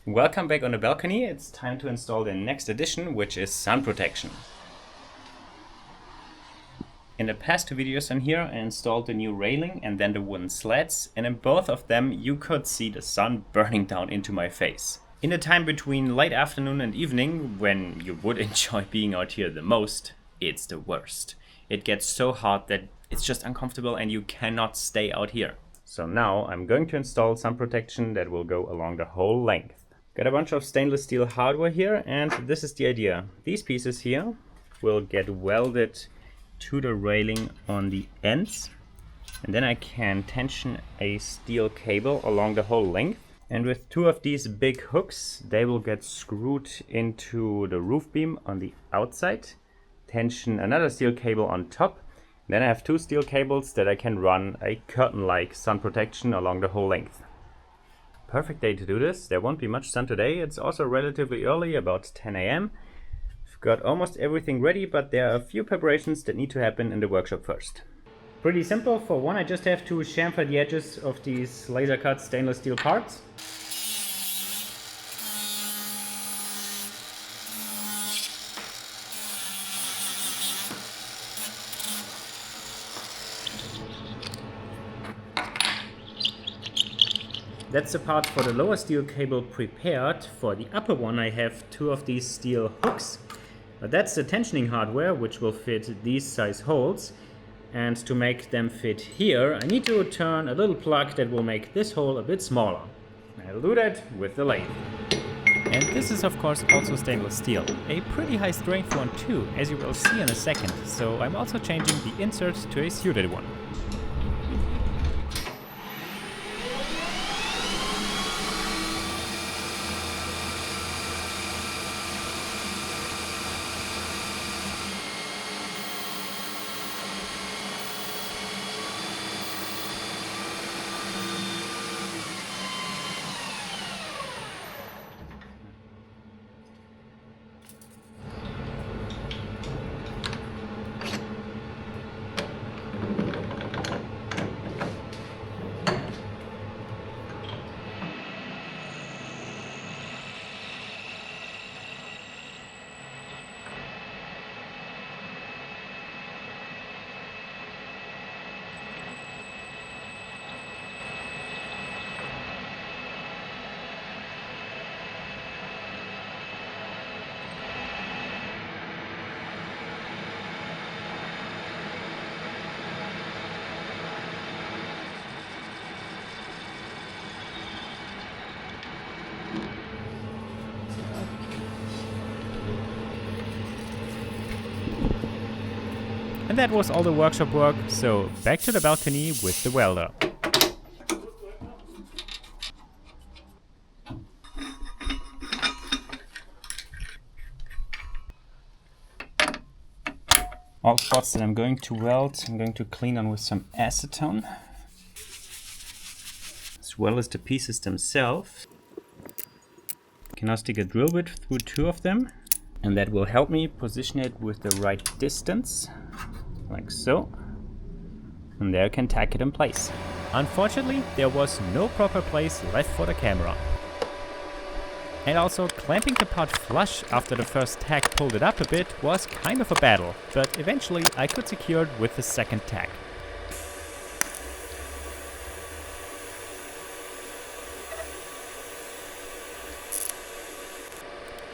Welcome back on the balcony. It's time to install the next addition, which is sun protection. In the past two videos on here, I installed the new railing and then the wooden slats, and in both of them you could see the sun burning down into my face. In the time between late afternoon and evening, when you would enjoy being out here the most, it's the worst. It gets so hot that it's just uncomfortable and you cannot stay out here. So now I'm going to install sun protection that will go along the whole length. Got a bunch of stainless steel hardware here, and this is the idea. These pieces here will get welded to the railing on the ends, and then I can tension a steel cable along the whole length. And with two of these big hooks, they will get screwed into the roof beam on the outside, tension another steel cable on top. Then I have two steel cables that I can run a curtain-like sun protection along the whole length. Perfect day to do this. There won't be much sun today. It's also relatively early, about 10 AM. I've got almost everything ready, but there are a few preparations that need to happen in the workshop first. Pretty simple. For one, I just have to chamfer the edges of these laser-cut stainless steel parts. That's the part for the lower steel cable prepared. For the upper one I have two of these steel hooks. But that's the tensioning hardware, which will fit these size holes. And to make them fit here, I need to turn a little plug that will make this hole a bit smaller. I'll do that with the lathe. And this is of course also stainless steel. A pretty high strength one too, as you will see in a second. So I'm also changing the insert to a suited one. And that was all the workshop work, so back to the balcony with the welder. All spots that I'm going to weld, I'm going to clean on with some acetone, as well as the pieces themselves. I can now stick a drill bit through two of them, and that will help me position it with the right distance, like so. And there I can tack it in place. Unfortunately, there was no proper place left for the camera. And also, clamping the part flush after the first tack pulled it up a bit was kind of a battle, but eventually I could secure it with the second tack.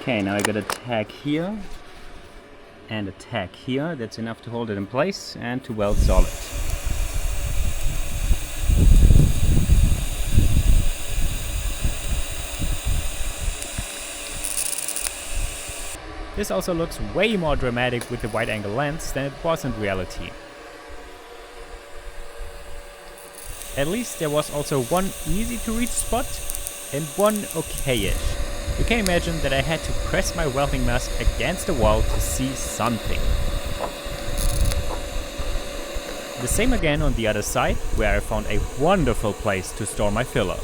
Okay, now I got a tack here and a tack here. That's enough to hold it in place and to weld solid. This also looks way more dramatic with the wide angle lens than it was in reality. At least there was also one easy to reach spot and one okay-ish. You can imagine that I had to press my welding mask against the wall to see something. The same again on the other side, where I found a wonderful place to store my filler.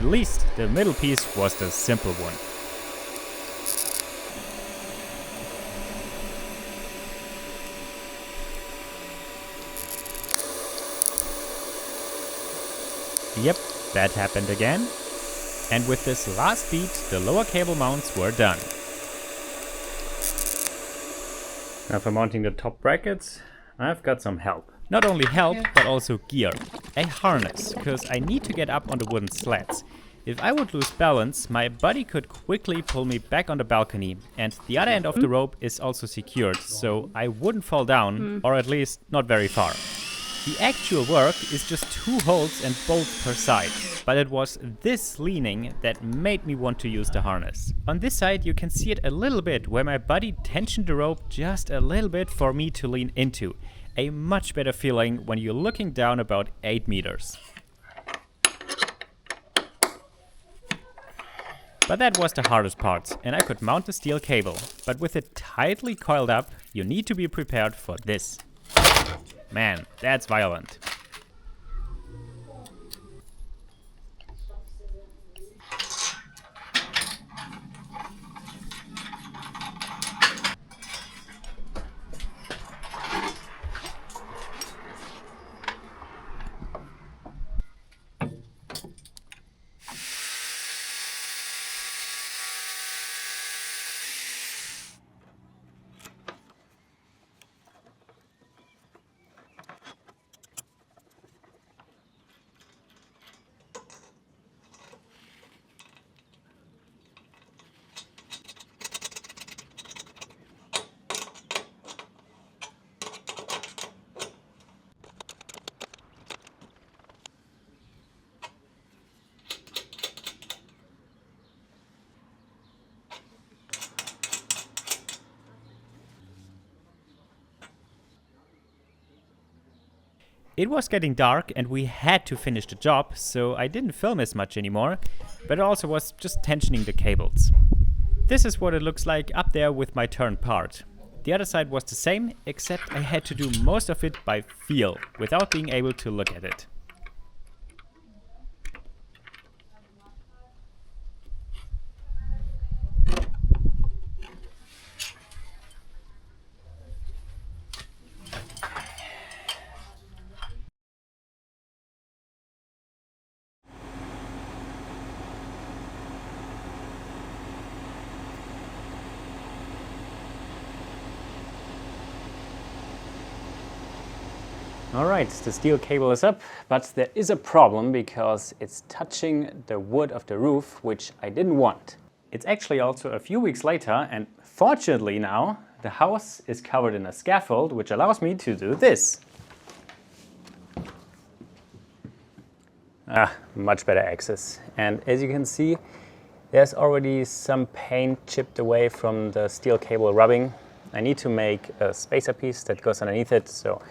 At least the middle piece was the simple one. Yep, that happened again. And with this last beat, the lower cable mounts were done. Now for mounting the top brackets, I've got some help. Not only help, but also gear. A harness, because I need to get up on the wooden slats. If I would lose balance, my buddy could quickly pull me back on the balcony, and the other end of the rope is also secured, so I wouldn't fall down, or at least not very far. The actual work is just 2 holes and bolts per side, but it was this leaning that made me want to use the harness. On this side you can see it a little bit where my buddy tensioned the rope just a little bit for me to lean into. A much better feeling when you're looking down about 8 meters. But that was the hardest part, and I could mount the steel cable. But with it tightly coiled up, you need to be prepared for this. Man, that's violent. It was getting dark and we had to finish the job, so I didn't film as much anymore, but it also was just tensioning the cables. This is what it looks like up there with my turned part. The other side was the same, except I had to do most of it by feel, without being able to look at it. Alright, the steel cable is up, but there is a problem because it's touching the wood of the roof, which I didn't want. It's actually also a few weeks later, and fortunately now, the house is covered in a scaffold, which allows me to do this. Much better access. And as you can see, there's already some paint chipped away from the steel cable rubbing. I need to make a spacer piece that goes underneath it, so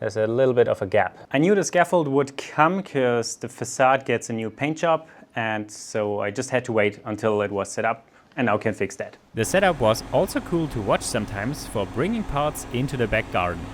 there's a little bit of a gap. I knew the scaffold would come because the facade gets a new paint job, and so I just had to wait until it was set up, and now can fix that. The setup was also cool to watch sometimes for bringing parts into the back garden.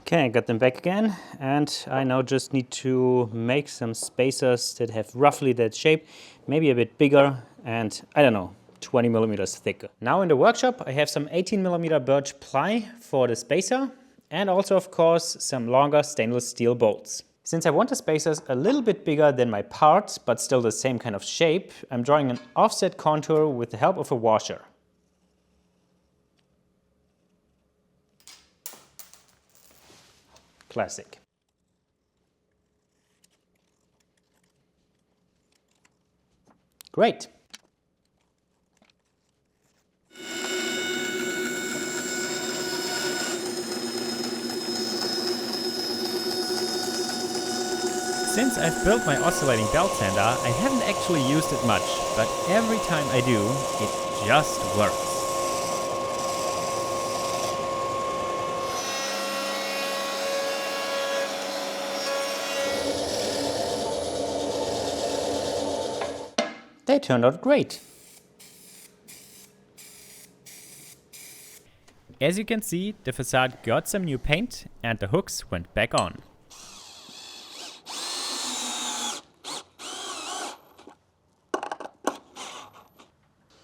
Okay, I got them back again, and I now just need to make some spacers that have roughly that shape, maybe a bit bigger, and I don't know, 20 millimeters thicker. Now in the workshop I have some 18 millimeter birch ply for the spacer, and also of course some longer stainless steel bolts. Since I want the spacers a little bit bigger than my part, but still the same kind of shape, I'm drawing an offset contour with the help of a washer. Classic. Great. Since I've built my oscillating belt sander, I haven't actually used it much, but every time I do, it just works. They turned out great. As you can see, the facade got some new paint and the hooks went back on.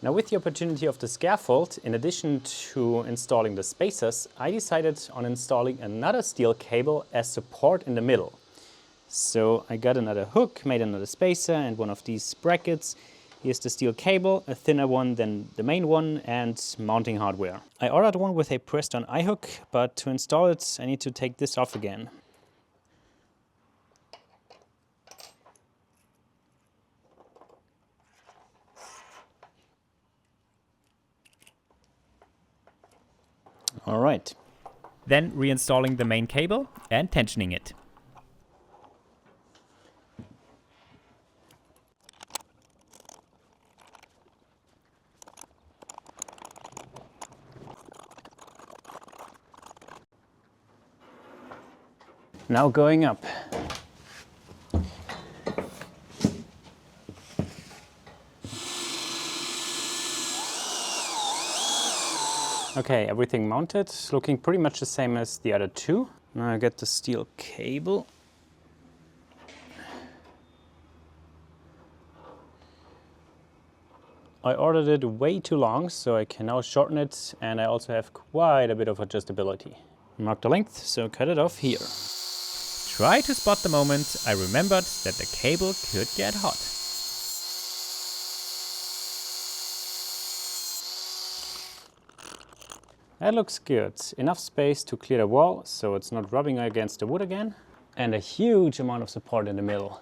Now with the opportunity of the scaffold, in addition to installing the spacers, I decided on installing another steel cable as support in the middle. So I got another hook, made another spacer and one of these brackets. Here's the steel cable, a thinner one than the main one, and mounting hardware. I ordered one with a pressed-on eye hook, but to install it I need to take this off again. Alright. Then reinstalling the main cable and tensioning it. Now going up. Okay, everything mounted, looking pretty much the same as the other two. Now I get the steel cable. I ordered it way too long, so I can now shorten it, and I also have quite a bit of adjustability. Mark the length, so cut it off here. Try to spot the moment I remembered that the cable could get hot. That looks good. Enough space to clear the wall so it's not rubbing against the wood again. And a huge amount of support in the middle.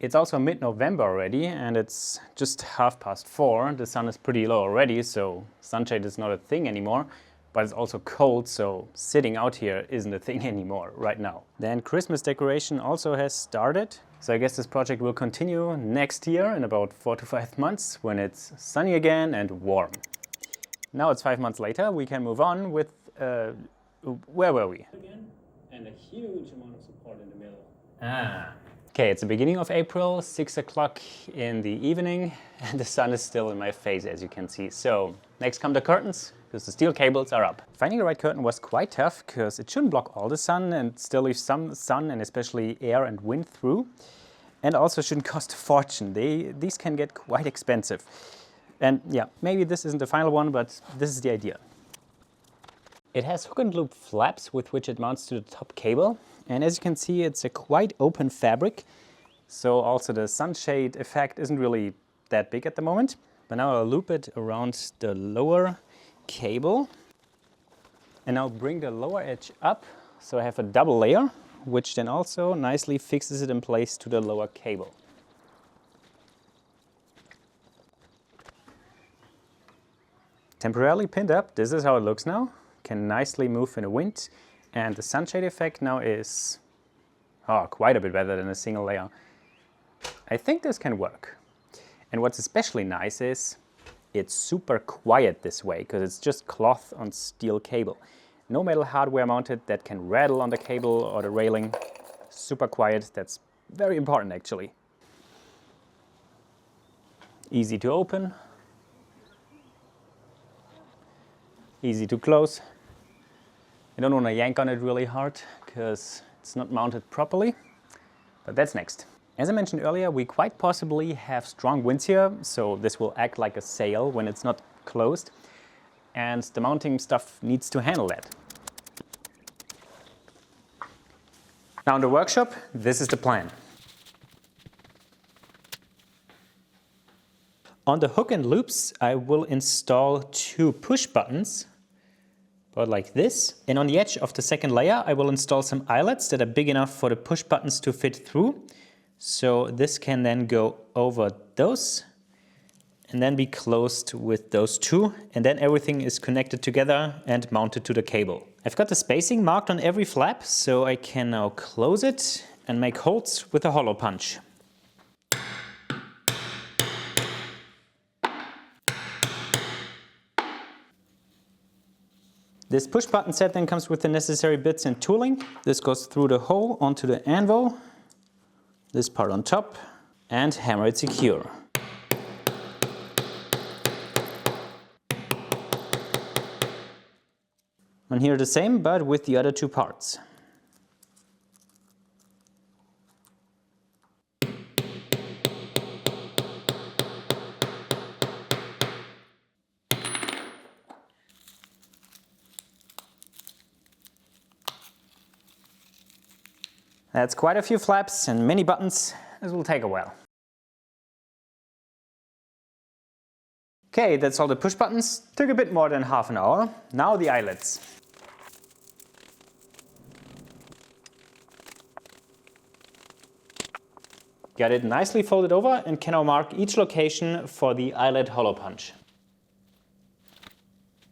It's also mid-November already and it's just 4:30. The sun is pretty low already, so sunshade is not a thing anymore. But it's also cold, so sitting out here isn't a thing anymore right now. Then Christmas decoration also has started. So I guess this project will continue next year in about 4 to 5 months when it's sunny again and warm. Now it's 5 months later, we can move on with, where were we? Again, and a huge amount of support in the middle. Okay, it's the beginning of April, 6 o'clock in the evening, and the sun is still in my face, as you can see. So next come the curtains, because the steel cables are up. Finding the right curtain was quite tough, because it shouldn't block all the sun and still leave some sun and especially air and wind through. And also shouldn't cost a fortune. These can get quite expensive. And yeah, maybe this isn't the final one, but this is the idea. It has hook and loop flaps with which it mounts to the top cable. And as you can see, it's a quite open fabric. So also the sunshade effect isn't really that big at the moment. But now I'll loop it around the lower cable. And I'll bring the lower edge up. So I have a double layer, which then also nicely fixes it in place to the lower cable. Temporarily pinned up, this is how it looks now. Can nicely move in the wind. And the sunshade effect now is quite a bit better than a single layer. I think this can work. And what's especially nice is it's super quiet this way, because it's just cloth on steel cable. No metal hardware mounted that can rattle on the cable or the railing. Super quiet, that's very important actually. Easy to open. Easy to close. I don't want to yank on it really hard because it's not mounted properly, but that's next. As I mentioned earlier, we quite possibly have strong winds here, so this will act like a sail when it's not closed, and the mounting stuff needs to handle that. Now in the workshop, this is the plan. On the hook and loops, I will install 2 push buttons, about like this. And on the edge of the second layer, I will install some eyelets that are big enough for the push buttons to fit through. So this can then go over those and then be closed with those 2. And then everything is connected together and mounted to the cable. I've got the spacing marked on every flap, so I can now close it and make holes with a hollow punch. This push button set then comes with the necessary bits and tooling. This goes through the hole onto the anvil, this part on top, and hammer it secure. And here the same, but with the other two parts. That's quite a few flaps and many buttons. This will take a while. Okay, that's all the push buttons. Took a bit more than half an hour. Now the eyelets. Got it nicely folded over and can now mark each location for the eyelet hollow punch.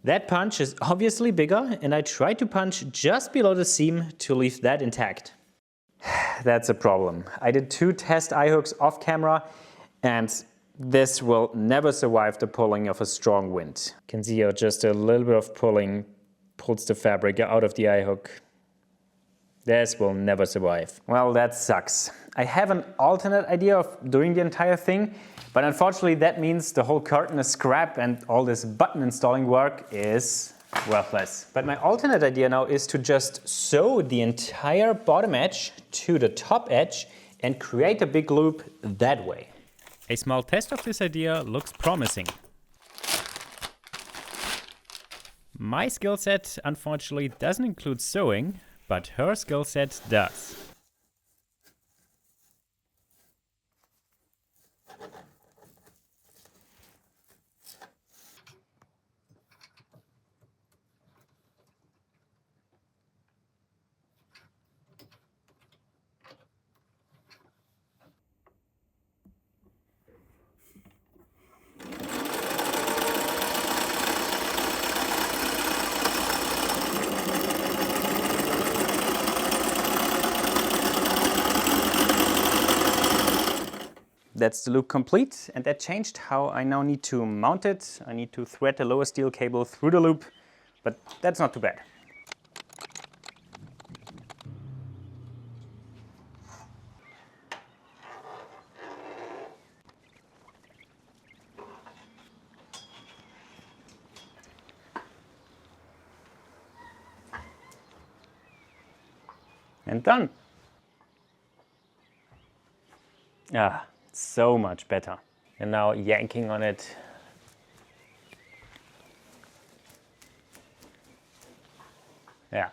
That punch is obviously bigger and I try to punch just below the seam to leave that intact. That's a problem. I did 2 test eye hooks off camera and this will never survive the pulling of a strong wind. You can see how just a little bit of pulling pulls the fabric out of the eye hook. This will never survive. Well, that sucks. I have an alternate idea of doing the entire thing, but unfortunately that means the whole curtain is scrap and all this button installing work is worthless. But my alternate idea now is to just sew the entire bottom edge to the top edge and create a big loop that way. A small test of this idea looks promising. My skill set unfortunately doesn't include sewing, but her skill set does. That's the loop complete, and that changed how I now need to mount it. I need to thread the lower steel cable through the loop, but that's not too bad. And done. Ah, so much better. And now yanking on it. Yeah,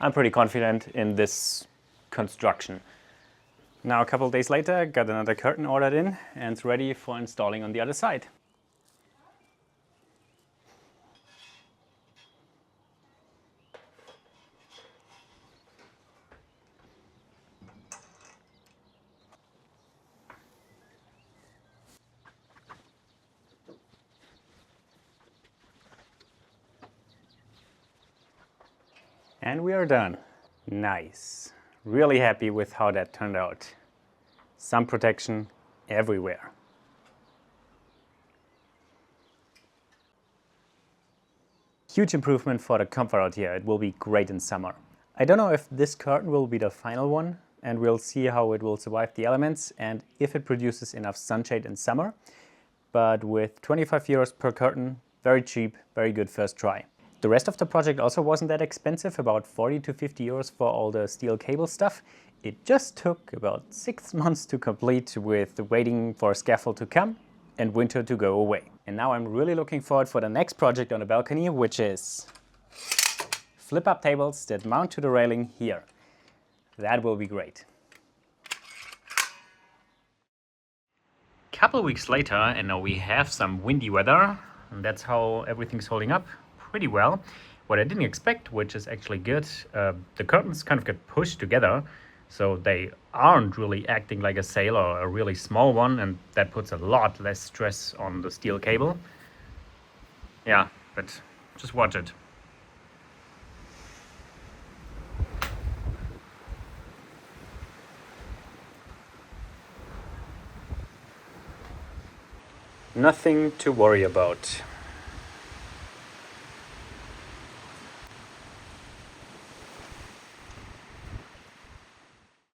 I'm pretty confident in this construction. Now a couple of days later, got another curtain ordered in and it's ready for installing on the other side. And we are done. Nice. Really happy with how that turned out. Sun protection everywhere. Huge improvement for the comfort out here. It will be great in summer. I don't know if this curtain will be the final one, and we'll see how it will survive the elements and if it produces enough sunshade in summer. But with 25 euros per curtain, very cheap, very good first try. The rest of the project also wasn't that expensive, about 40 to 50 euros for all the steel cable stuff. It just took about 6 months to complete, with waiting for scaffold to come and winter to go away. And now I'm really looking forward for the next project on the balcony, which is flip-up tables that mount to the railing here. That will be great. Couple weeks later, and now we have some windy weather, and that's how everything's holding up pretty well. What I didn't expect, which is actually good, the curtains kind of get pushed together, so they aren't really acting like a sail or a really small one, and that puts a lot less stress on the steel cable. Yeah, but just watch it. Nothing to worry about.